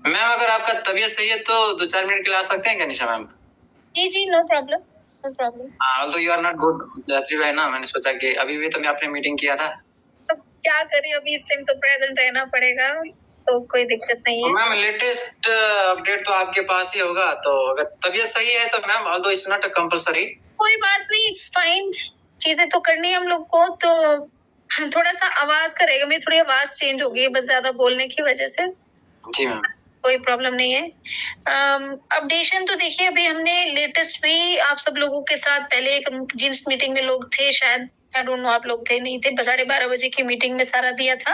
Ma'am अगर आपका तबीयत सही है तो 2-4 मिनट के लिए आ सकते हैं क्या निशा मैम? जी, no problem, no problem. Although you are not good that's why ना मैंने सोचा कि अभी भी तो मैं आपने मीटिंग किया था। अब क्या करें, अभी इस टाइम तो प्रेजेंट रहना पड़ेगा, तो कोई दिक्कत नहीं है। मैम लेटेस्ट अपडेट तो आपके पास ही होगा, तो अगर तबीयत सही है तो ma'am although it's not compulsory. कोई बात नहीं, इट्स फाइन। चीजें तो करनी है हम लोग को, तो थोड़ा सा आवाज करेगा, मेरी थोड़ी आवाज चेंज हो गई है बस ज्यादा बोलने की वजह से। जी मैम। कोई प्रॉब्लम नहीं है। अपडेशन तो देखिए, अभी हमने लेटेस्ट भी आप सब लोगों के साथ पहले एक जिस मीटिंग में लोग थे, शायद आई डोंट नो आप लोग थे नहीं थे, 12:30 बजे की मीटिंग में सारा दिया था।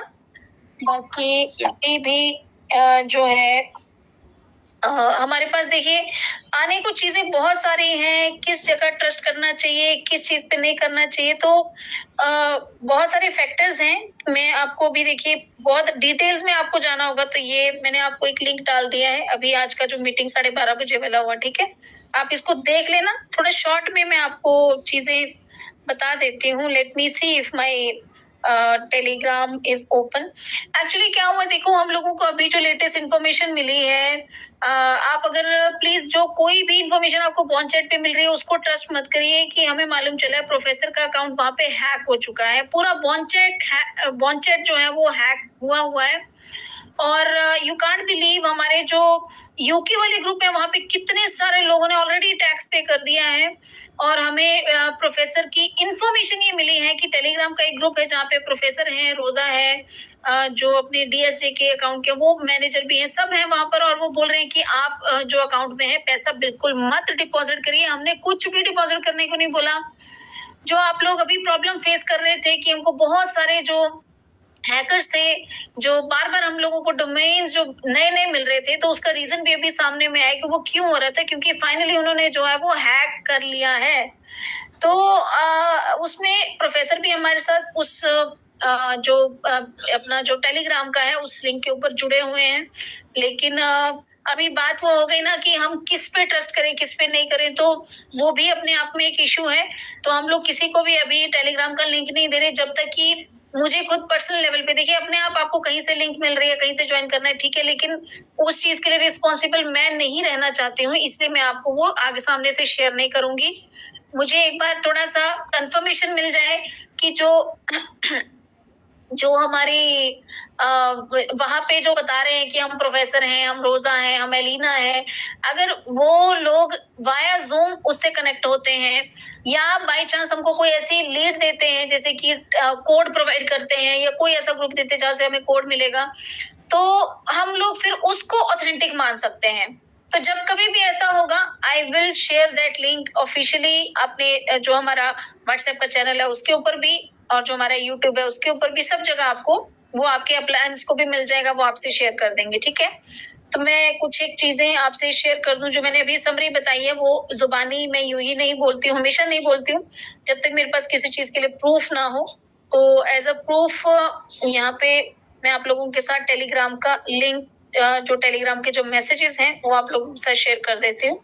बाकी अभी भी जो है हमारे पास देखिए आने को चीजें बहुत सारी हैं, किस जगह ट्रस्ट करना चाहिए, किस चीज पे नहीं करना चाहिए, तो बहुत सारे फैक्टर्स हैं। मैं आपको भी देखिए बहुत डिटेल्स में आपको जाना होगा, तो ये मैंने आपको एक लिंक डाल दिया है अभी आज का जो मीटिंग 12:30 बजे वाला हुआ, ठीक है? आप इसको देख लेना, थोड़ा शॉर्ट में मैं आपको चीजें बता देती हूँ। Let me see if my Telegram is open. Actually क्या हुआ, देखो हम लोगों को अभी जो लेटेस्ट इन्फॉर्मेशन मिली है, आप अगर प्लीज जो कोई भी इन्फॉर्मेशन आपको बॉन्चैट पे मिल रही है उसको ट्रस्ट मत करिए कि हमें मालूम चला है प्रोफेसर का अकाउंट वहां पे हैक हो चुका है। पूरा बॉन्चैट जो है वो हैक हुआ है। और यू कांट बिलीव, हमारे जो यूके वाले ग्रुप है वहां पे कितने सारे लोगों ने ऑलरेडी टैक्स पे कर दिया है। और हमें प्रोफेसर की इंफॉर्मेशन ये मिली है कि टेलीग्राम का एक ग्रुप है जहाँ पे प्रोफेसर है, रोजा है, जो अपने डीएसजे के अकाउंट के वो मैनेजर भी हैं, सब हैं वहां पर, और वो बोल रहे हैं कि आप जो अकाउंट में है पैसा बिल्कुल मत डिपॉजिट करिए। हमने कुछ भी डिपॉजिट करने को नहीं बोला। जो आप लोग अभी प्रॉब्लम फेस कर रहे थे कि हमको बहुत सारे जो हैकर्स थे, जो बार बार हम लोगों को डोमेन्स जो नए नए मिल रहे थे, तो उसका रीजन भी अभी सामने में आया कि वो क्यों हो रहा था, क्योंकि फाइनली उन्होंने जो है वो हैक कर लिया है। तो उसमें प्रोफेसर भी हमारे साथ उस जो अपना जो टेलीग्राम का है उस लिंक के ऊपर जुड़े हुए हैं। लेकिन अभी बात वो हो गई ना कि हम किस पे ट्रस्ट करें किस पे नहीं करें, तो वो भी अपने आप में एक इशू है। तो हम लोग किसी को भी अभी टेलीग्राम का लिंक नहीं दे रहे जब तक कि मुझे खुद पर्सनल लेवल पे, देखिए अपने आप आपको कहीं से लिंक मिल रही है, कहीं से ज्वाइन करना है, ठीक है, लेकिन उस चीज के लिए रिस्पॉन्सिबल मैं नहीं रहना चाहती हूँ, इसलिए मैं आपको वो आगे सामने से शेयर नहीं करूंगी। मुझे एक बार थोड़ा सा कंफर्मेशन मिल जाए कि जो हमारी वहां पे जो बता रहे हैं कि हम प्रोफेसर हैं, हम रोजा हैं, हम एलिना है, अगर वो लोग वाया जूम उससे कनेक्ट होते हैं या बाय चांस हमको कोई ऐसी लीड देते हैं जैसे कि कोड प्रोवाइड करते हैं या कोई ऐसा ग्रुप देते हैं जहां से हमें कोड मिलेगा, तो हम लोग फिर उसको ऑथेंटिक मान सकते हैं। तो जब कभी भी ऐसा होगा I will share that link officially अपने जो हमारा व्हाट्सएप का चैनल है उसके ऊपर भी, और जो हमारा यूट्यूब है उसके ऊपर भी, सब जगह आपको वो आपके अप्लायंस को भी मिल जाएगा, वो आपसे शेयर कर देंगे, ठीक है? तो मैं कुछ एक चीजें आपसे शेयर कर दूं, जो मैंने अभी समरी बताई है वो जुबानी मैं यूं ही नहीं बोलती हूँ, हमेशा नहीं बोलती हूँ जब तक मेरे पास किसी चीज के लिए प्रूफ ना हो। तो एज अ प्रूफ यहाँ पे मैं आप लोगों के साथ टेलीग्राम का लिंक, जो टेलीग्राम के जो मैसेजेस हैं वो आप लोगों के साथ शेयर कर देती हूँ।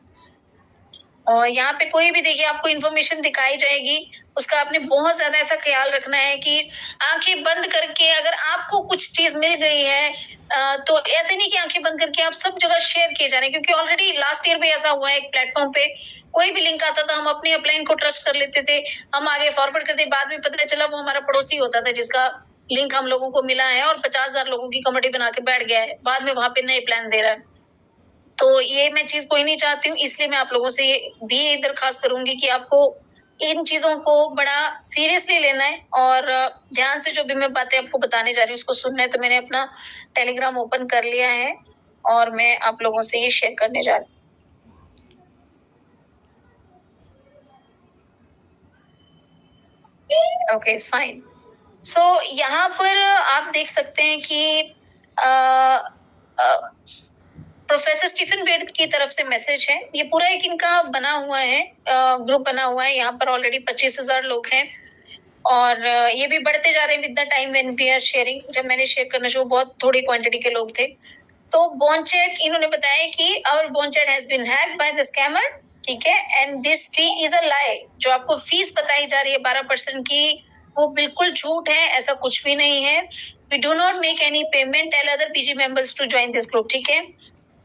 और यहाँ पे कोई भी देखिए आपको इन्फॉर्मेशन दिखाई जाएगी, उसका आपने बहुत ज्यादा ऐसा ख्याल रखना है कि आंखें बंद करके अगर आपको कुछ चीज मिल गई है, तो ऐसे नहीं कि आंखें बंद करके आप सब जगह शेयर किए जा रहे हैं, क्योंकि ऑलरेडी लास्ट ईयर भी ऐसा हुआ है। एक प्लेटफॉर्म पे कोई भी लिंक आता था, हम अपने अपलाइन को ट्रस्ट कर लेते थे, हम आगे फॉरवर्ड करते, बाद में पता चला वो हमारा पड़ोसी होता था जिसका लिंक हम लोगों को मिला है और 50,000 लोगों की कमेटी बना के बैठ गया है, बाद में वहां पे नए प्लान दे रहा है। तो ये मैं चीज कोई नहीं चाहती हूँ, इसलिए मैं आप लोगों से ये भी दरखास्त करूंगी कि आपको इन चीजों को बड़ा सीरियसली लेना है और ध्यान से जो भी मैं बातें आपको बताने जा रही हूँ उसको सुनना है। तो मैंने अपना टेलीग्राम ओपन कर लिया है और मैं आप लोगों से ये शेयर करने जा रही हूँ। Okay fine. सो यहाँ पर आप देख सकते हैं कि प्रोफेसर स्टीफन वेड की तरफ से मैसेज है। ये पूरा एक इनका बना हुआ है, ग्रुप बना हुआ है, यहाँ पर ऑलरेडी 25,000 लोग हैं और ये भी बढ़ते जा रहे हैं with the time when we are sharing. जब मैंने शेयर करना शुरू बहुत थोड़ी क्वांटिटी के लोग थे। तो बॉन्चैट इन्होंने बताया कि our Bonchat has been hacked by the scammer, ठीक है, and this fee is a lie. जो आपको फीस बताई जा रही है 12% की, वो बिल्कुल झूठ है, ऐसा कुछ भी नहीं है। We do not make any payment, tell other PG members to join this group, ठीक है।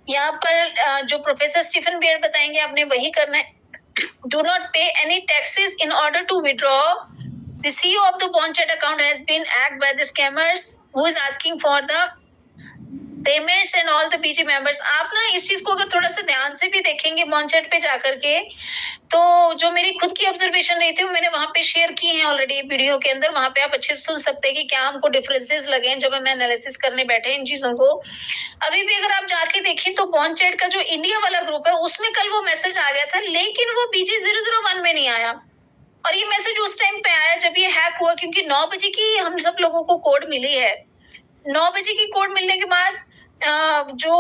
यहाँ पर जो प्रोफेसर स्टीफन बियर बताएंगे आपने वही करना है। Do not pay any taxes in order to withdraw. The CEO of the bond chat account has been hacked by the scammers who is asking for the payments and all the BG members. आप ना इस चीज को अगर थोड़ा सा ध्यान से भी देखेंगे बॉन्चैट पे जाकर के, तो जो मेरी खुद की ऑब्जर्वेशन रही थी वो मैंने वहां पे शेयर की है ऑलरेडी वीडियो के अंदर। वहां पे आप अच्छे से सुन सकते हैं कि क्या हमको डिफरेंसेस लगे हैं जब हम एनालिसिस करने बैठे इन चीजों को। अभी भी अगर आप जाके देखें तो बॉन्चैट का जो इंडिया वाला ग्रुप है उसमें कल वो मैसेज आ गया था, लेकिन वो BG001 में नहीं आया। और ये मैसेज उस टाइम पे आया जब ये हैक हुआ, क्योंकि 9 बजे की हम सब लोगों को कोड मिली है। 9 बजे की कोड मिलने के बाद जो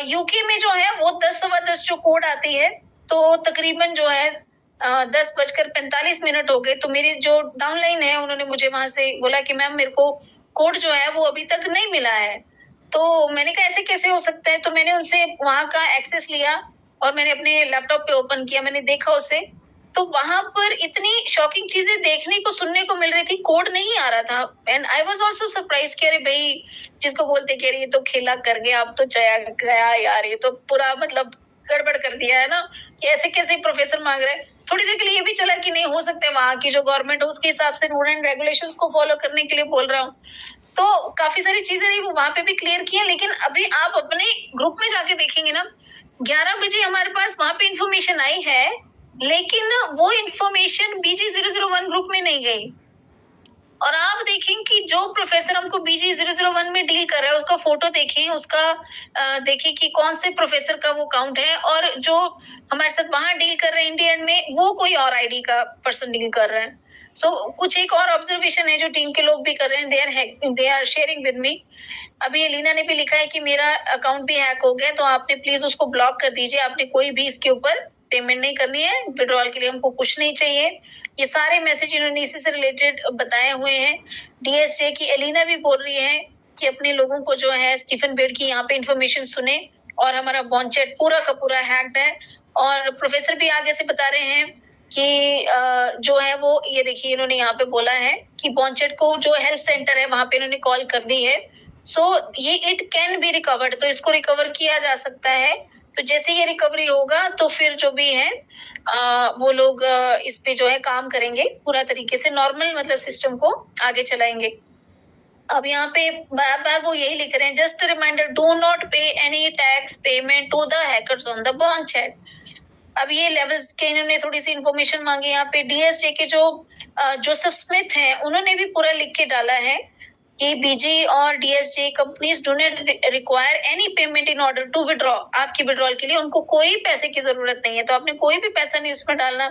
यूके में जो है वो 10:15 जो कोड आती है, तो तकरीबन जो है 10:45 हो गए। तो मेरी जो डाउनलाइन है उन्होंने मुझे वहां से बोला कि मैम मेरे को कोड जो है वो अभी तक नहीं मिला है। तो मैंने कहा ऐसे कैसे हो सकता है, तो मैंने उनसे वहां का एक्सेस लिया और मैंने अपने लैपटॉप पे ओपन किया, मैंने देखा उसे, तो वहां पर इतनी शॉकिंग चीजें देखने को सुनने को मिल रही थी, कोड नहीं आ रहा था। And I was also surprise कि अरे भाई, जिसको बोलते कि ये तो खेला कर गया, अब तो चया गया यार, ये तो पूरा मतलब गड़बड़ कर दिया है ना, कि ऐसे कैसे प्रोफेसर मांग रहे हैं। थोड़ी देर के लिए ये भी चला कि नहीं हो सकता है वहां की जो गवर्नमेंट है उसके हिसाब से रूल एंड रेगुलेशंस को फॉलो करने के लिए बोल रहा हूँ। तो काफी सारी चीजें रही वो वहां पे भी क्लियर की है। लेकिन अभी आप अपने ग्रुप में जाके देखेंगे ना, 11 बजे हमारे पास वहां पे इंफॉर्मेशन आई है, लेकिन वो इंफॉर्मेशन BG001 ग्रुप में नहीं गई। और आप देखें कि जो प्रोफेसर हमको BG001 में डील कर रहा है उसका फोटो देखें, उसका देखें कि कौन से प्रोफेसर का वो अकाउंट है, और जो हमारे साथ वहां डील कर रहे हैं इंडियन में वो कोई और आईडी का पर्सन डील कर रहे हैं। सो कुछ एक और ऑब्जर्वेशन है जो टीम के लोग भी कर रहे हैं, they are sharing with me. अभी एलिना ने भी लिखा है कि मेरा अकाउंट भी हैक हो गया, तो आपने प्लीज उसको ब्लॉक कर दीजिए, आपने कोई भी इसके ऊपर पेमेंट नहीं करनी है, विड्रॉल के लिए हमको कुछ नहीं चाहिए। ये सारे मैसेज इन्होंने इसी से रिलेटेड बताए हुए हैं। DSJ की एलिना भी बोल रही है कि अपने लोगों को जो है स्टीफन बेड की यहाँ पे इंफॉर्मेशन सुने, और हमारा बॉन्चैट पूरा का पूरा हैक्ड है। और प्रोफेसर भी आगे से बता रहे हैं कि जो है वो ये देखिए इन्होंने यहाँ पे बोला है कि बॉन्चैट को जो हेल्थ सेंटर है वहां पे इन्होंने कॉल कर दी है। सो ये इट कैन बी रिकवर्ड, तो इसको रिकवर किया जा सकता है। तो जैसे ये रिकवरी होगा तो फिर जो भी है वो लोग इस पे जो है काम करेंगे पूरा तरीके से, नॉर्मल मतलब सिस्टम को आगे चलाएंगे। अब यहाँ पे बार बार वो यही लिख रहे हैं, just reminder, do not pay any tax payment to the hackers on the Bonchat. अब ये लेवल्स के इन्होंने थोड़ी सी इंफॉर्मेशन मांगी। यहाँ पे DSJ के जो जोसेफ स्मिथ हैं उन्होंने भी पूरा लिख के डाला है कि BG और DSJ companies do not require any payment in order to withdraw. आपकी विड्रॉल के लिए उनको कोई पैसे की जरूरत नहीं है, तो आपने कोई भी पैसा नहीं उसमें डालना।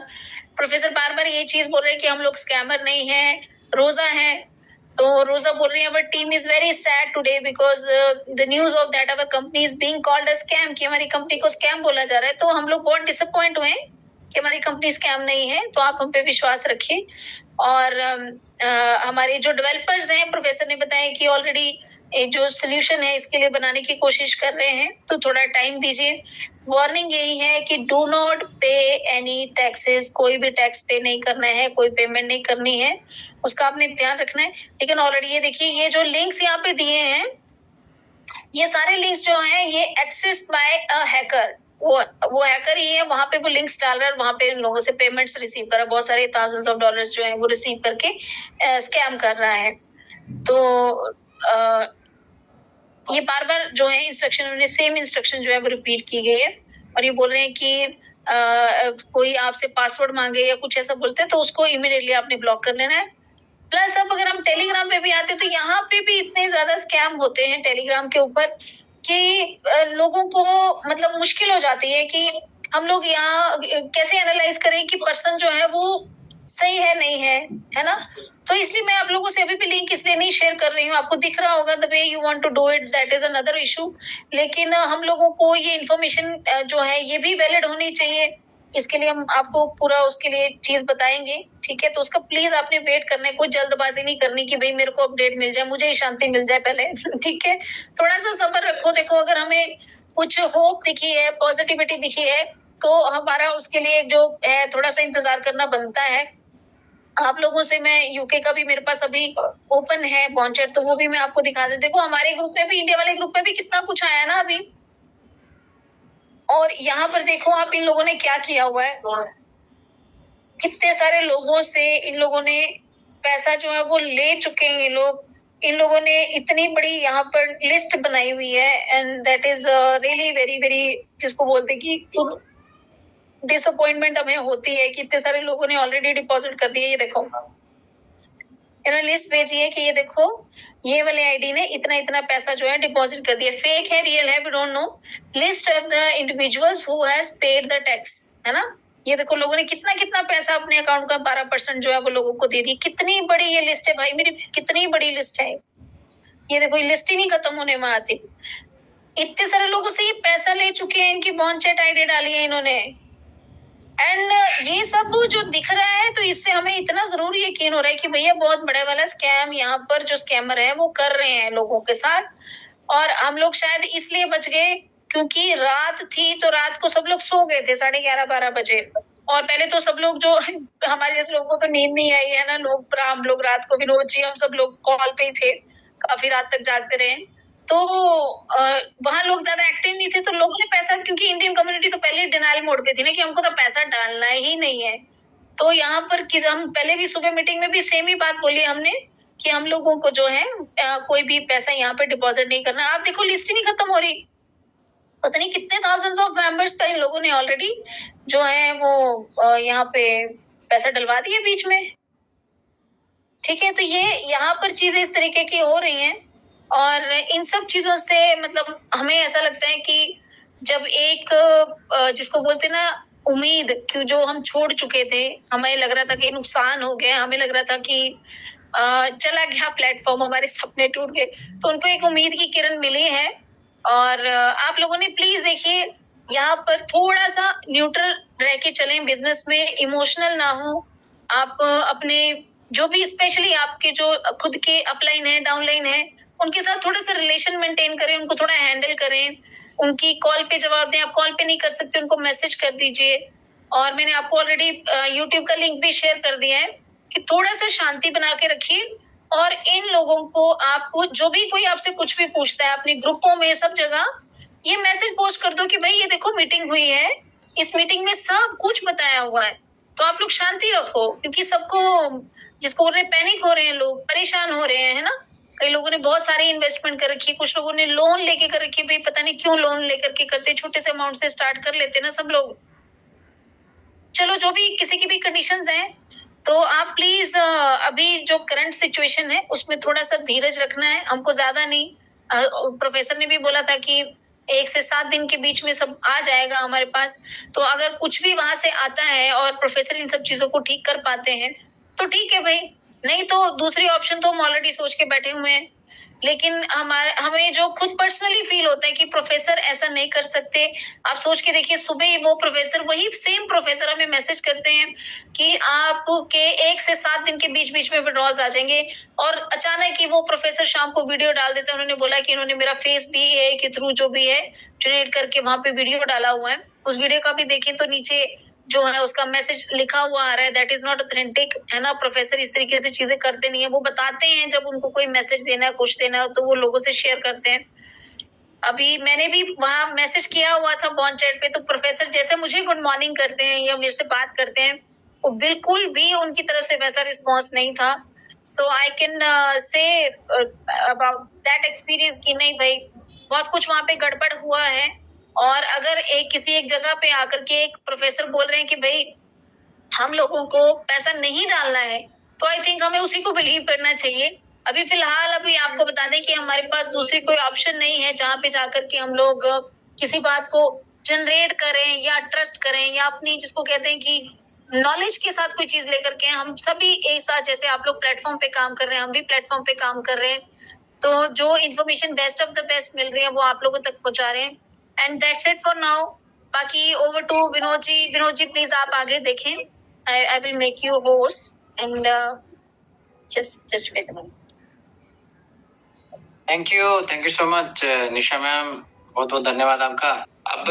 प्रोफेसर बार बार ये चीज बोल रहे हैं कि हम लोग स्कैमर नहीं है, रोजा है। तो रोजा बोल रही है, but team is very sad today because the news of that our company is being called a scam, कि हमारी कंपनी को स्कैम बोला जा रहा है। तो हम लोग बहुत डिसअपॉइंट हुए कि हमारी कंपनी स्कैम नहीं है, तो आप हम पे विश्वास रखिए। और हमारे जो डेवलपर्स हैं, प्रोफेसर ने बताया कि ऑलरेडी जो सोल्यूशन है इसके लिए बनाने की कोशिश कर रहे हैं, तो थोड़ा टाइम दीजिए। वार्निंग यही है कि do not pay any taxes, कोई भी टैक्स पे नहीं करना है, कोई पेमेंट नहीं करनी है, उसका आपने ध्यान रखना है। लेकिन ऑलरेडी ये देखिए, ये जो लिंक्स यहाँ पे दिए हैं, ये सारे लिंक्स जो हैं ये एक्सेस बाय अ हैकर, वो हैकर ही है, वहां पे वो लिंक्स डाल रहा है, वहां पे इन लोगों से पेमेंट्स रिसीव कर रहा है, बहुत सारे थाउजेंड्स ऑफ डॉलर्स जो है वो रिसीव करके स्कैम कर रहा है। तो ये बार बार जो है इंस्ट्रक्शन, उन्होंने सेम इंस्ट्रक्शन जो है वो रिपीट की गई है। और ये बोल रहे हैं कि कोई आपसे पासवर्ड मांगे या कुछ ऐसा बोलते हैं तो उसको इमीडिएटली आपने ब्लॉक कर लेना है। प्लस अब अगर हम टेलीग्राम पे भी आते हैं तो यहाँ पे भी इतने ज्यादा स्कैम होते हैं टेलीग्राम के ऊपर कि लोगों को मतलब मुश्किल हो जाती है कि हम लोग यहाँ कैसे एनालाइज करें कि पर्सन जो है वो सही है नहीं है ना। तो इसलिए मैं आप लोगों से अभी भी लिंक इसलिए नहीं शेयर कर रही हूँ, आपको दिख रहा होगा the way you want to do it, that is another issue. लेकिन हम लोगों को ये इन्फॉर्मेशन जो है ये भी वैलिड होनी चाहिए, इसके लिए हम आपको पूरा उसके लिए चीज बताएंगे, ठीक है। तो उसका प्लीज आपने वेट करना है, कोई जल्दबाजी नहीं करनी कि भाई मेरे को अपडेट मिल जाए, मुझे ही शांति मिल जाए पहले ठीक है। थोड़ा सा सब्र रखो। देखो अगर हमें कुछ होप दिखी है, पॉजिटिविटी दिखी है, तो हमारा उसके लिए जो है थोड़ा सा इंतजार करना बनता है। आप लोगों से मैं यूके का भी मेरे पास अभी ओपन है बॉन्चैट, तो वो भी मैं आपको दिखा दे। देखो हमारे ग्रुप में भी, इंडिया वाले ग्रुप में भी कितना कुछ आया ना अभी, और यहाँ पर देखो आप, इन लोगों ने क्या किया हुआ है, कितने सारे लोगों से इन लोगों ने पैसा जो है वो ले चुके हैं ये लोग। इन लोगों ने इतनी बड़ी यहाँ पर लिस्ट बनाई हुई है, and that is really very very, जिसको बोलते हैं कि डिसअपॉइंटमेंट हमें होती है कि इतने सारे लोगों ने ऑलरेडी डिपॉजिट कर दिया। ये देखो इन्होंने लिस्ट भेजी है कि ये देखो ये वाले आईडी ने इतना इतना पैसा जो है डिपॉजिट कर दिया। फेक है, रियल है, we don't know. List of the individuals who has paid the tax, है ना। ये देखो लोगों ने कितना कितना पैसा अपने अकाउंट का 12% जो है वो लोगों को दे दी। कितनी बड़ी ये लिस्ट है भाई मेरी, कितनी बड़ी लिस्ट है। ये देखो ये लिस्ट ही नहीं खत्म होने में आती। इतने सारे लोगों से ये पैसा ले चुके हैं, इनकी बॉन्चेट आईडी डाली है इन्होंने। एंड ये सब जो दिख रहा है तो इससे हमें इतना जरूर यकीन हो रहा है कि भैया बहुत बड़ा वाला स्कैम यहाँ पर जो स्कैमर है वो कर रहे हैं लोगों के साथ। और हम लोग शायद इसलिए बच गए क्योंकि रात थी, तो रात को सब लोग सो गए थे 11:30-12 बजे। और पहले तो सब लोग जो हमारे जैसे लोगों को तो नींद नहीं आई है ना, हम लोग रात को, विनोद जी हम सब लोग कॉल पे ही थे, काफी रात तक जागते रहे। तो वहां लोग ज्यादा एक्टिव नहीं थे, तो लोगों ने पैसा, क्योंकि इंडियन कम्युनिटी तो पहले डिनाइल मोड पे थी ना कि हमको तो पैसा डालना ही नहीं है। तो यहाँ पर हम पहले भी सुबह मीटिंग में भी सेम ही बात बोली हमने कि हम लोगों को जो है कोई भी पैसा यहाँ पे डिपॉजिट नहीं करना। आप देखो लिस्ट ही नहीं खत्म हो रही, पता नहीं कितने थाउजेंड्स ऑफ मेंबर्स का इन लोगों ने ऑलरेडी जो है वो यहाँ पे पैसा डलवा दिया बीच में। ठीक है, तो ये यहाँ पर चीजें इस तरीके की हो रही हैं। और इन सब चीजों से मतलब हमें ऐसा लगता है कि जब एक जिसको बोलते ना उम्मीद कि जो हम छोड़ चुके थे, हमें लग रहा था कि नुकसान हो गया, हमें लग रहा था कि चला गया प्लेटफॉर्म, हमारे सपने टूट गए, तो उनको एक उम्मीद की किरण मिली है। और आप लोगों ने प्लीज देखिए यहाँ पर थोड़ा सा न्यूट्रल रह के चलें, बिजनेस में इमोशनल ना हो। आप अपने जो भी, स्पेशली आपके जो खुद के अपलाइन है, डाउनलाइन है, उनके साथ थोड़ा सा रिलेशन मेंटेन करें, उनको थोड़ा हैंडल करें, उनकी कॉल पे जवाब दें। आप कॉल पे नहीं कर सकते, उनको मैसेज कर दीजिए। और मैंने आपको ऑलरेडी यूट्यूब का लिंक भी शेयर कर दिया है कि थोड़ा सा शांति बना के रखिए। और इन लोगों को आपको जो भी कोई आपसे कुछ भी पूछता है, अपने ग्रुपों में सब जगह ये मैसेज पोस्ट कर दो कि भाई ये देखो मीटिंग हुई है, इस मीटिंग में सब कुछ बताया हुआ है। तो आप लोग शांति रखो, क्योंकि सबको, जिसको बोल रहे पैनिक हो रहे हैं, लोग परेशान हो रहे हैं, है ना। कई लोगों ने बहुत सारी इन्वेस्टमेंट कर रखी है, कुछ लोगों ने लोन लेके कर रखी है। भाई पता नहीं क्यों लोन लेकर के करते, छोटे से अमाउंट से स्टार्ट कर लेते ना सब लोग। चलो जो भी किसी की भी कंडीशंस हैं, तो आप प्लीज अभी जो करंट सिचुएशन है उसमें थोड़ा सा धीरज रखना है, हमको ज्यादा नहीं। प्रोफेसर ने भी बोला था कि 1 से 7 दिन के बीच में सब आ जाएगा हमारे पास। तो अगर कुछ भी वहां से आता है और प्रोफेसर इन सब चीजों को ठीक कर पाते हैं तो ठीक है भाई, नहीं तो दूसरी ऑप्शन तो हम ऑलरेडी सोच के बैठे हुए हैं। लेकिन हमें जो खुद पर्सनली फील होता है कि प्रोफेसर ऐसा नहीं कर सकते। आप सोच के देखिए, सुबह ही वो प्रोफेसर, वही सेम प्रोफेसर हमें मैसेज करते हैं कि आपके 1 से 7 दिन के बीच बीच में विड्रॉल्स आ जाएंगे, और अचानक ही वो प्रोफेसर शाम को वीडियो डाल देते हैं। उन्होंने बोला कि इन्होंने मेरा फेस भी एआई के थ्रू जो भी है जनरेट करके वहां पे वीडियो डाला हुआ है। उस वीडियो का भी देखें तो नीचे जो है उसका मैसेज लिखा हुआ आ रहा है, दैट इज नॉट ऑथेंटिक, है ना। प्रोफेसर इस तरीके से चीजें करते नहीं है, वो बताते हैं जब उनको कोई मैसेज देना है, कुछ देना है, तो वो लोगों से शेयर करते हैं। अभी मैंने भी वहां मैसेज किया हुआ था बॉन चैट पे, तो प्रोफेसर जैसे मुझे गुड मॉर्निंग करते हैं या मेरे से बात करते हैं, वो बिल्कुल भी उनकी तरफ से वैसा रिस्पॉन्स नहीं था। So I can say about that experience कि नहीं भाई, बहुत कुछ वहां पे गड़बड़ हुआ है। और अगर किसी एक जगह पे आकर के एक प्रोफेसर बोल रहे हैं कि भाई हम लोगों को पैसा नहीं डालना है, तो आई थिंक हमें उसी को बिलीव करना चाहिए। अभी फिलहाल अभी आपको बता दें कि हमारे पास दूसरी कोई ऑप्शन नहीं है जहाँ पे जाकर के हम लोग किसी बात को जनरेट करें या ट्रस्ट करें, या अपनी, जिसको कहते हैं कि नॉलेज के साथ कोई चीज लेकर के। हम सभी एक साथ, जैसे आप लोग प्लेटफॉर्म पे काम कर रहे हैं, हम भी प्लेटफॉर्म पे काम कर रहे हैं, तो जो information best of the best मिल रही है वो आप लोगों तक पहुंचा रहे हैं। And that's it for now. बाकी over to Vinod ji. Vinod ji please आप आगे देखें। I will make you host and just wait a minute. Thank you so much Nisha ma'am, बहुत बहुत धन्यवाद आपका। अब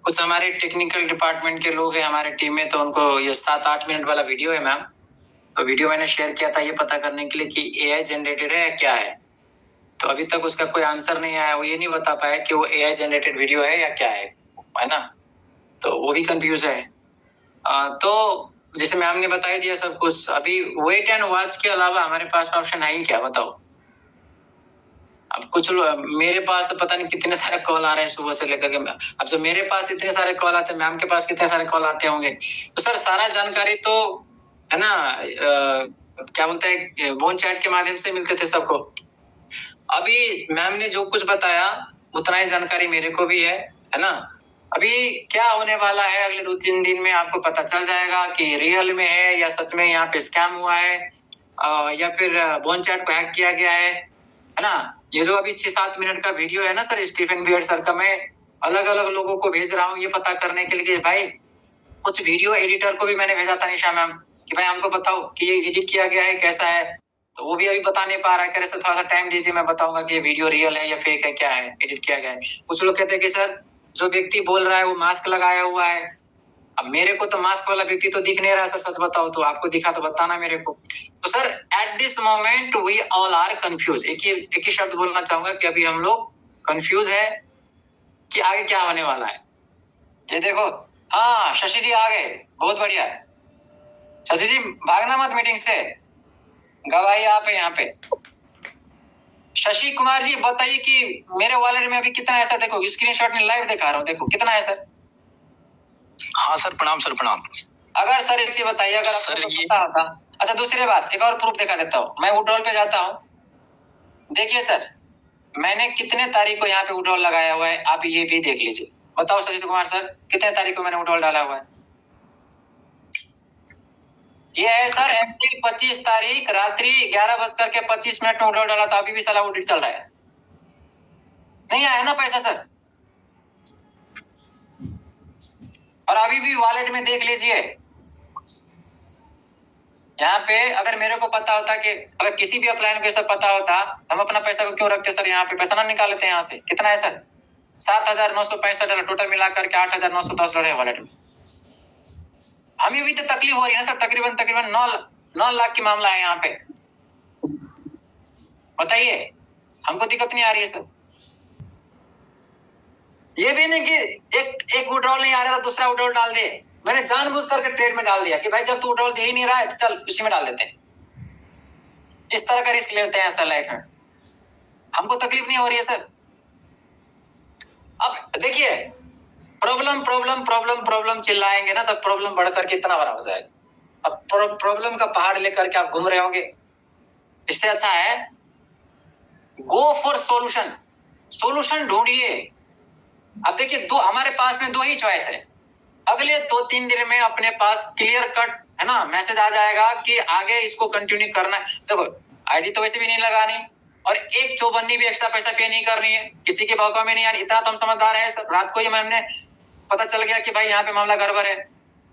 कुछ हमारे टेक्निकल डिपार्टमेंट के लोग हैं हमारे टीम में, तो उनको ये 7-8 मिनट वाला वीडियो है मैम, तो वीडियो मैंने शेयर किया था ये पता करने के लिए कि एआई जनरेटेड है या क्या है। तो अभी तक उसका कोई आंसर नहीं आया, वो ये नहीं बता पाया कि वो एआई जनरेटेड वीडियो है या क्या है। है ना, तो वो भी कंफ्यूज है। तो जैसे मैम ने बता ही दिया सब कुछ। अभी वेट एंड वॉच के अलावा हमारे पास ऑप्शन है ही क्या, बताओ। अब कुछ मेरे पास तो पता नहीं कितने सारे कॉल आ रहे हैं सुबह से लेकर के। अब जब मेरे पास इतने सारे कॉल आते हैं, मैम के पास कितने सारे कॉल आते होंगे, तो सर सारा जानकारी तो है ना क्या बोलते हैं, बोन चैट के माध्यम से मिलते थे सबको। अभी मैम ने जो कुछ बताया उतना ही जानकारी मेरे को भी है ना। अभी क्या होने वाला है अगले 2-3 दिन में आपको पता चल जाएगा कि रियल में है या सच में यहाँ पे स्कैम हुआ है, या फिर बोन चैट को हैक किया गया है ना। ये जो अभी 6-7 मिनट का वीडियो है ना सर, स्टीफन बियर्ड सर का, मैं अलग अलग लोगों को भेज रहा हूँ ये पता करने के लिए। भाई कुछ वीडियो एडिटर को भी मैंने भेजा था निशा मैम कि भाई हमको बताओ कि ये एडिट किया गया है कैसा है, तो वो भी अभी बता नहीं पा रहा है। कह रहे सर थोड़ा सा टाइम दीजिए, मैं बताऊंगा कि ये वीडियो रियल है या फेक है, क्या है, एडिट किया गया है। कुछ लोग कहते हैं कि सर जो व्यक्ति बोल रहा है वो मास्क लगाया हुआ है। अब मेरे को तो मास्क वाला व्यक्ति तो दिख नहीं रहा सर, सच बताओ तो। आपको दिखा तो बताना मेरे को। तो sir at this moment we all are confuse. एक ही शब्द बोलना चाहूंगा कि अभी हम लोग कंफ्यूज है कि आगे क्या होने वाला है। ये देखो, हाँ शशि जी आ गए, बहुत बढ़िया। शशि जी भागना मत मीटिंग से, गवाही आप है यहाँ पे। शशि कुमार जी बताइए कि मेरे वॉलेट में अभी कितना है सर। देखो स्क्रीनशॉट में लाइव दिखा रहा हूँ, देखो कितना है सर। हाँ सर प्रणाम सर प्रणाम। अगर सर एक चीज बताइए, अगर आपको पता होता। अच्छा दूसरी बात, एक और प्रूफ दिखा देता हूँ। मैं विड्रॉल पे जाता हूँ, देखिए सर मैंने कितने तारीख को यहाँ पे विड्रॉल लगाया हुआ है, आप ये भी देख लीजिए। बताओ शशि कुमार सर कितने तारीख को मैंने विड्रॉल डाला हुआ है। ये है सर अप्रैल 25 तारीख रात्रि 11:25 में विड्रॉल डाला था। अभी भी साला ऑडिट चल रहा है, नहीं आया ना पैसा सर। और अभी भी वॉलेट में देख लीजिए, यहाँ पे अगर मेरे को पता होता कि अगर किसी भी अपलाइन को सब पता होता, हम अपना पैसा को क्यों रखते सर। यहाँ पे पैसा ना निकाल लेते यहाँ से। कितना है सर, 7,965 टोटल मिलाकर के 8,910 है वॉलेट में। हमें भी तो तकलीफ हो रही है ना सर, तकरीबन 9 लाख की मामला है यहाँ पे। बताइए हमको दिक्कत नहीं आ रही है सर। ये भी नहीं कि एक विड्रॉल नहीं आ रहा था दूसरा विड्रॉल डाल दे। मैंने जानबूझ करके ट्रेड में डाल दिया कि भाई जब तू विड्रॉल दे ही नहीं रहा है तो चल उसी में डाल देते हैं। इस तरह का रिस्क लेते हैं सर लाइफ में। हमको तकलीफ नहीं हो रही है सर। अब देखिए प्रॉब्लम चिल्लाएंगे ना तब प्रॉब्लम बढ़कर के इतना बड़ा हो जाएगा। अब प्रॉब्लम का पहाड़ लेकर के आप घूम रहे होंगे, इससे अच्छा है गो फॉर सोल्यूशन ढूंढिए। अब देखिए हमारे पास में 2 ही चॉइस है। अगले 2-3 दिन में अपने पास क्लियर कट है ना मैसेज आ जाएगा कि आगे इसको कंटिन्यू करना है। देखो आईडी तो वैसे भी नहीं लगानी और एक चौबन्नी भी एक्स्ट्रा पैसा पे नहीं करनी है, किसी के भौका में नहीं आनी। इतना तो हम समझदार है। रात को ही मैंने पता चल गया कि भाई यहाँ पे मामला गड़बड़ है,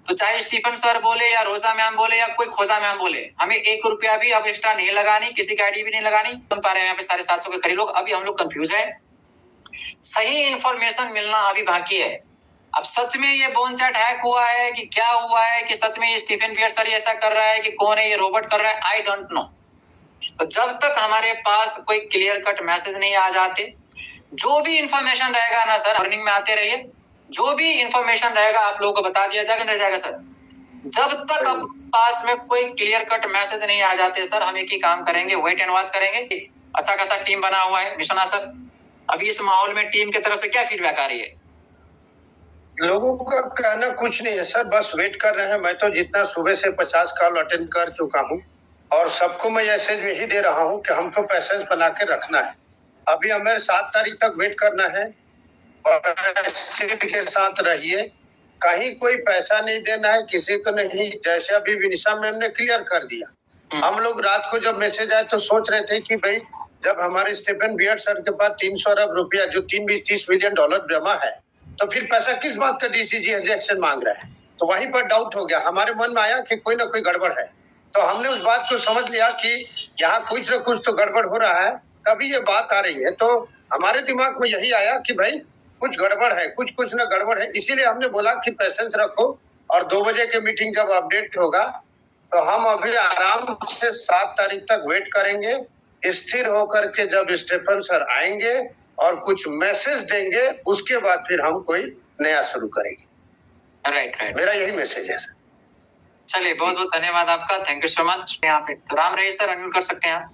तो चाहे स्टीफन सर बोले या रोजा मैम बोले या कोई खोजा मैम बोले, हमें 1 रुपया भी अब एक्स्ट्रा नहीं लगानी, किसी की आईडी भी नहीं लगानी। सुन पा रहे हैं यहाँ पे 750 के करीब लोग। अभी हम लोग कंफ्यूज है, सही इंफॉर्मेशन मिलना अभी बाकी है। अब सच में ये बोन चैट हैक हुआ है कि क्या हुआ है, कि सच में ये स्टीफन बियर्ड सर ऐसा कर रहा है कि कौन है ये रोबोट कर रहा है, आई डोंट नो। तो जब तक हमारे पास कोई क्लियर कट मैसेज नहीं आ जाते, जो भी इंफॉर्मेशन रहेगा ना सर, मॉर्निंग में आते रहिए, जो भी इंफॉर्मेशन रहेगा आप लोगों को बता दिया जाएगा, रह जाएगा सर। जब तक अब पास में कोई क्लियर कट मैसेज नहीं आ जाते सर, हम एक ही काम करेंगे, वेट एंड वॉच करेंगे। अच्छा खासा टीम बना हुआ है विश्वनाथ सर। अभी इस माहौल में टीम की तरफ से क्या फीडबैक आ रही है? लोगों का कहना कुछ नहीं है सर, बस वेट कर रहे हैं। मैं तो जितना सुबह से 50 कॉल अटेंड कर चुका हूं और सबको मैं मैसेज में ही दे रहा हूं कि हमको पैसेंस बना के रखना है। अभी हमें 7 तारीख तक वेट करना है और के साथ रहिए। कहीं कोई पैसा नहीं देना है किसी को नहीं, जैसे अभी विनिशा मैम ने क्लियर कर दिया। हम लोग रात को जब मैसेज आए तो सोच रहे थे कि भाई जब हमारे स्टीफन बियर्ड सर के पास 300 अरब रुपया जो 30 मिलियन डॉलर जमा है, तो फिर पैसा किस बात का डीसीजी इंजेक्शन मांग रहा है। तो वहीं पर डाउट हो गया, हमारे मन में आया कि कोई ना कोई गड़बड़ है। तो हमने उस बात को समझ लिया कि यहाँ कुछ न कुछ तो गड़बड़ हो रहा है। तभी ये बात आ रही है, तो हमारे दिमाग में यही आया कि भाई कुछ गड़बड़ है, कुछ न गड़बड़ है। इसीलिए हमने बोला कि पेशेंस रखो और 2 बजे के मीटिंग जब अपडेट होगा तो हम अभी आराम से 7 तारीख तक वेट करेंगे। स्थिर होकर के जब स्टीफन सर आएंगे और कुछ मैसेज देंगे, उसके बाद फिर हम कोई नया शुरू करेगी। राइट राइट, मेरा यही मैसेज है सर। चलिए बहुत बहुत धन्यवाद आपका, थैंक यू सो मच। यहाँ पे तो राम रहीश सर अनम्यूट कर सकते हैं आप।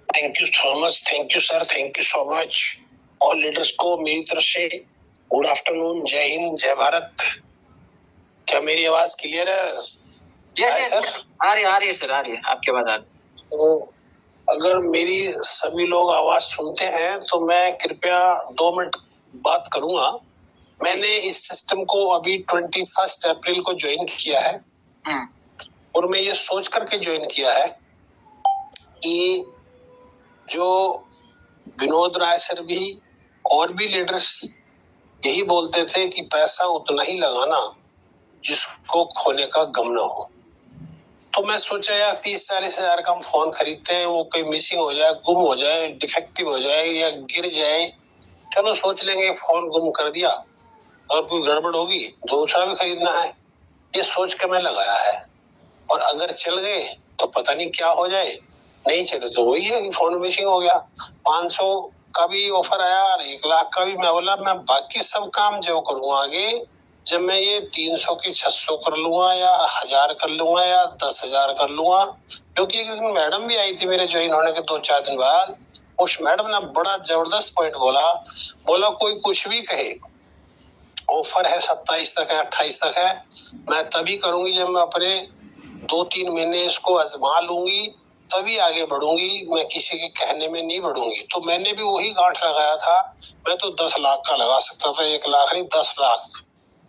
Thank you so much, thank you sir, thank you so much. All leaders को मेरी तरफ से गुड आफ्टरनून, जय हिंद, जय भारत। क्या मेरी आवाज क्लियर है? यस सर, आ रही है सर, आ रही है, आपके बाद आ रही है। तो अगर मेरी सभी लोग आवाज सुनते हैं तो मैं कृपया 2 मिनट बात करूंगा। मैंने इस सिस्टम को अभी 21 अप्रैल को ज्वाइन किया है और मैं ये सोच करके ज्वाइन किया है कि जो विनोद राय सर भी और भी लीडर्स यही बोलते थे कि पैसा उतना ही लगाना जिसको खोने का गम ना हो। तो मैं सोचा यार 30-40 हजार का हम फोन खरीदते हैं, वो कोई मिसिंग हो जाए, गुम हो जाए, डिफेक्टिव हो जाए या गिर जाए, चलो सोच लेंगे फोन गुम कर दिया और कोई गड़बड़ होगी दूसरा भी खरीदना है, ये सोच के मैं लगाया है। और अगर चल गए तो पता नहीं क्या हो जाए, नहीं चले तो वही है कि फोन मिसिंग हो गया। 500 का भी ऑफर आया और 1 लाख का भी। मैं बोला मैं बाकी सब काम जो करूंगा आगे, जब मैं ये 300 की 600 कर लूंगा या 1000 कर लूंगा या 10,000 कर लूंगा। क्योंकि एक दिन मैडम भी आई थी मेरे ज्वाइन होने के 2-4 दिन बाद। उस मैडम ने बड़ा जबरदस्त पॉइंट बोला कोई कुछ भी कहे, ऑफर है 27 तक है, 28 तक है, मैं तभी करूंगी जब मैं अपने 2-3 महीने इसको आजमा लूंगी, तभी आगे बढ़ूंगी, मैं किसी के कहने में नहीं बढ़ूंगी। तो मैंने भी वही गांठ लगाया था। मैं तो 10 लाख का लगा सकता था, 1 लाख नहीं 10 लाख,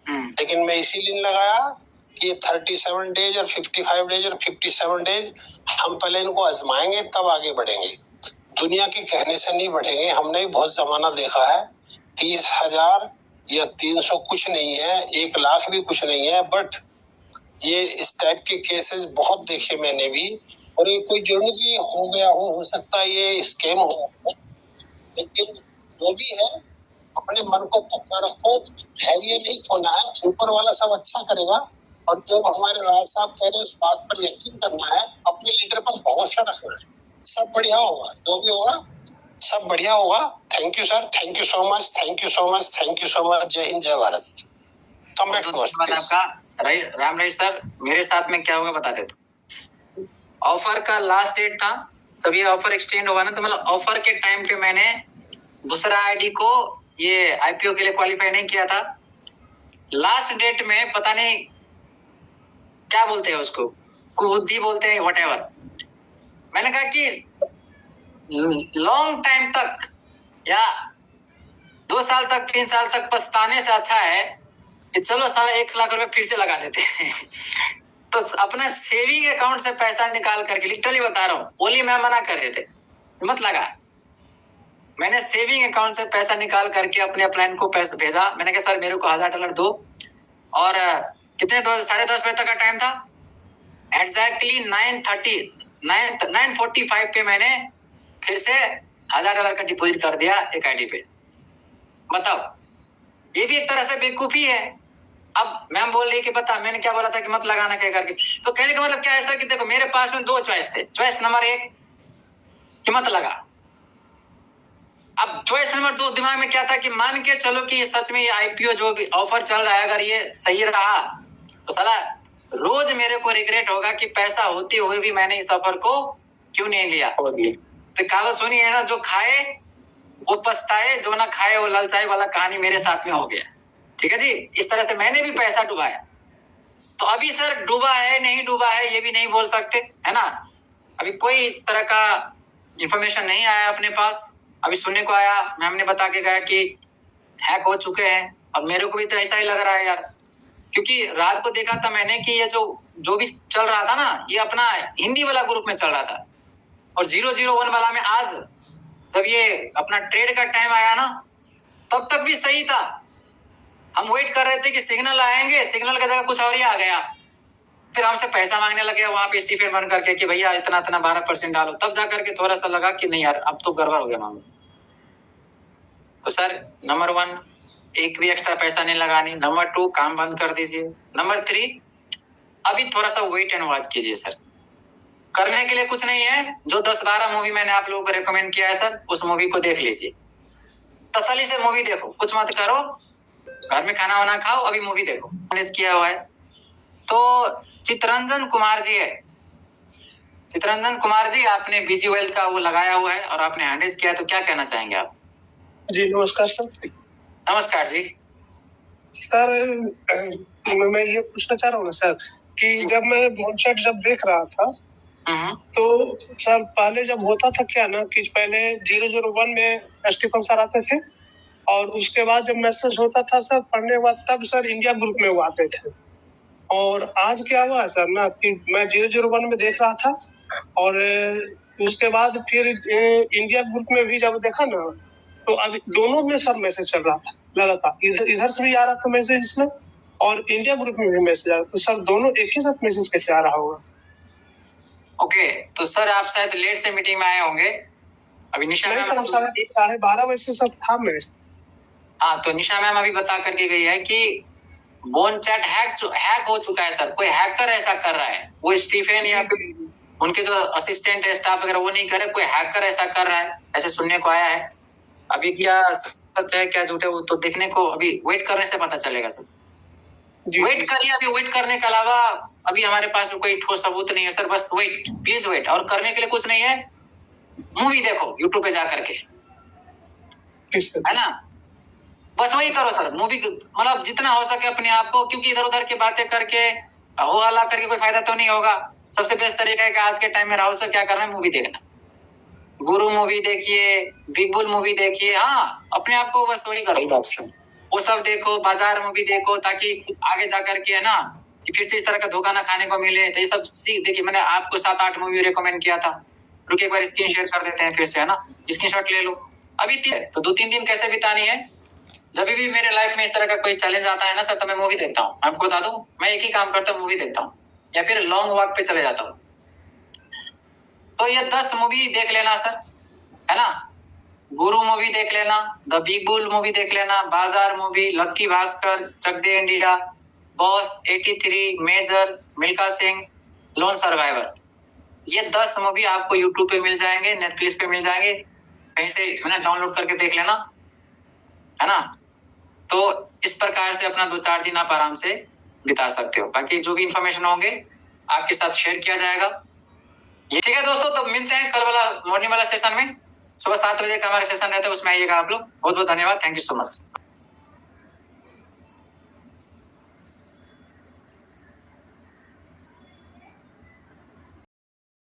लेकिन मैं इसीलिए लगाया कि ये 37 डेज और 55 डेज और 57 डेज हम पहले इनको आजमाएंगे तब आगे बढ़ेंगे, दुनिया के कहने से नहीं बढ़ेंगे। हमने भी बहुत जमाना देखा है, 30,000 या 300 कुछ नहीं है, 1 लाख भी कुछ नहीं है, बट ये इस टाइप के केसेस बहुत देखे मैंने भी। और ये कोई जरूरी कि हो गया हो सकता है ये स्कैम हो, लेकिन जो भी है अपने मन को पक्का रखो, धैर्य नहीं खोना है, ऊपर वाला सब अच्छा करेगा। और जो हमारे राज साहब कह रहे हैं उस बात पर यकीन करना है, अपने लीडर पर भरोसा रखना है, सब बढ़िया होगा, जो भी होगा सब बढ़िया होगा। Thank you sir, thank you so much, thank you so much, thank you so much. जय हिंद, जय Bharat. Come back to us आपका राम रहीश सर, मेरे साथ में क्या होगा बता देता। ऑफर का लास्ट डेट था, जब ये ऑफर एक्सटेंड होगा ना, तो मतलब ऑफर के टाइम पे मैंने दूसरा आईडी को ये आईपीओ के लिए क्वालिफाई नहीं किया था। लास्ट डेट में पता नहीं क्या बोलते हैं उसको, कुबुद्धि बोलते हैं, व्हाटएवर। मैंने कहा कि लॉन्ग टाइम तक या 2 साल तक 3 साल तक पछताने से अच्छा है कि चलो साला 1 लाख रुपए फिर से लगा देते हैं। तो अपना सेविंग अकाउंट से पैसा निकाल करके, लिटरली बता रहा हूँ, ओली मैम मना कर रहे थे मत लगा, मैंने सेविंग अकाउंट से पैसा निकाल करके अपने प्लान को पैसा भेजा। मैंने कहा सर मेरे को $1000 दो, और कितने 10:30 बजे तक का टाइम था, एग्जैक्टली 9:45 पे मैंने फिर से $1000 का डिपॉजिट कर दिया एक आईडी पे। बताओ, ये भी एक तरह से बेवकूफी है। अब मैम बोल रही कि बता, मैंने क्या बोला था कि मत लगाना क्या करके। तो कहने का मतलब क्या है सर कि देखो मेरे पास में 2 चॉइस थे। चॉइस नंबर 1 कि मत लगा। अब चॉइस नंबर 2 दिमाग में क्या था कि मान के चलो कि ये सच में ये आईपीओ जो भी ऑफर चल रहा है अगर ये सही रहा तो साला रोज मेरे को रिग्रेट होगा कि पैसा होते हुए भी मैंने इस ऑफर को क्यों नहीं लिया। तो कहावत सुनी है ना, जो खाए वो पछताए, जो ना खाए वो ललचाए वाला कहानी मेरे साथ में हो गया। ठीक है जी, इस तरह से मैंने भी पैसा डुबाया। तो अभी सर डूबा है नहीं डूबा है ये भी नहीं बोल सकते, है ना। अभी कोई इस तरह का इंफॉर्मेशन नहीं आया अपने पास। अभी सुनने को आया, मैम ने बता के गया कि हैक हो चुके हैं, और मेरे को भी तो ऐसा ही लग रहा है यार, क्योंकि रात को देखा था मैंने कि ये जो भी चल रहा था ना, ये अपना हिंदी वाला ग्रुप में चल रहा था, और 001 वाला में आज जब ये अपना ट्रेड का टाइम आया ना, तब तक भी सही था। हम वेट कर रहे थे कि सिग्नल आएंगे, सिग्नल की जगह कुछ और ही आ गया। फिर हमसे पैसा मांगने लगे वहां पे स्टीफन बन करके कि भैया इतना 12% डालो। तब जाकर के थोड़ा सा लगा कि नहीं यार अब तो गड़बड़ हो गया मामला। तो सर नंबर 1, एक भी एक्स्ट्रा पैसा नहीं लगानी। नंबर 2, काम बंद कर दीजिए। नंबर 3, अभी थोड़ा सा वेट एंड वॉच कीजिए सर। करने के लिए कुछ नहीं है, जो 10-12 मूवी मैंने आप लोगों को रेकमेंड किया है सर, उस मूवी को देख लीजिए। तसल्ली से मूवी देखो, कुछ मत करो, घर में खाना वाना खाओ, अभी मूवी देखो। मैनेज किया हुआ है। तो चित्ररंजन कुमार जी है, चित्ररंजन कुमार जी, आपने बीजी वेल्थ का वो लगाया हुआ है और आपने हैंडल किया, तो क्या कहना चाहेंगे आप? जी नमस्कार सर। नमस्कार जी। सर मैं ये पूछना चाह रहा हूँ ना सर कि जब मैं बॉन्ड जब देख रहा था तो सर पहले जब होता था क्या ना कि पहले 001 में स्टीफन सर आते थे और उसके बाद जब मैसेज होता था सर पढ़ने के बाद तब सर इंडिया ग्रुप में वो आते थे। और आज क्या हुआ है सर ना कि मैं 001 में देख रहा था और उसके बाद फिर इंडिया ग्रुप में भी जब देखा ना तो अभी दोनों में सब मैसेज चल रहा था लगातार, इधर से भी आ रहा था मैसेज इसमें और इंडिया ग्रुप में भी मैसेज आ रहा था। तो सर दोनों एक ही साथ मैसेज कैसे आ रहा होगा? ओके, तो सर आप शायद लेट से मीटिंग में आए होंगे। अभी निशा मैम 12:30 बजे से सब था मैं। हाँ, तो निशा मैम अभी बता करके गई है कि बोन चैट हैक हो चुका है सर, कोई हैकर ऐसा कर रहा है, वो स्टीफन या फिर उनके जो असिस्टेंट है स्टाफ वगैरह वो नहीं करे, कोई हैकर ऐसा कर रहा है, ऐसे सुनने को आया है। अभी क्या सच है क्या झूठ है वो तो देखने को अभी वेट करने से पता चलेगा सर। वेट करिए, अभी वेट करने के अलावा अभी हमारे पास कोई ठोस सबूत नहीं है सर, बस वेट, प्लीज वेट। और करने के लिए कुछ नहीं है, मूवी देखो यूट्यूब पे जा करके, है ना, बस वही करो सर। मूवी मतलब जितना हो सके अपने आप को, क्योंकि इधर उधर की बातें करके हो हल्ला करके कोई फायदा तो नहीं होगा। सबसे बेस्ट तरीका है कि आज के टाइम में राहुल सर क्या कर रहे हैं, मूवी देखना। गुरु मूवी देखिए, बिग बुल मूवी देखिए, हाँ अपने आप को बस वही करो, वो सब देखो, बाजार मूवी देखो, ताकि आगे जाकर के है ना कि फिर से इस तरह का धोखा ना खाने को मिले। तो ये सब सीख देखिए, मैंने आपको 7-8 मूवी रिकमेंड किया था। रुकिए एक बार स्क्रीन शेयर कर देते हैं फिर से, है ना, स्क्रीनशॉट ले लो। अभी तो 2-3 दिन कैसे बितानी है, जब भी मेरे लाइफ में इस तरह का कोई चैलेंज आता है ना सर, तो मैं मूवी देखता हूँ। आपको बता दूं, मैं एक ही काम करता हूँ, मूवी देखता हूँ या फिर लॉन्ग वॉक पे चले जाता हूँ। तो ये 10 मूवी देख लेना सर, है ना, गुरु मूवी देख लेना, द बिग बुल मूवी देख लेना, Bazaar movie, Lucky Bhaskar, Chak De India, Boss, 83, Major, Milkha Singh, Lone Survivor. ये 10 मूवी आपको यूट्यूब पे मिल जाएंगे, नेटफ्लिक्स पे मिल जाएंगे, कहीं से मैंने डाउनलोड करके देख लेना, है ना। तो इस प्रकार से अपना 2-4 दिन आप आराम से बिता सकते हो। बाकी जो भी इंफॉर्मेशन होंगे आपके साथ शेयर किया जाएगा। ये ठीक है दोस्तों, तो मिलते हैं कल वाला मॉर्निंग वाला सेशन में। सुबह 7 बजे का हमारा सेशन रहता है, उसमें आइएगा आप लोग। बहुत बहुत धन्यवाद, थैंक यू सो मच।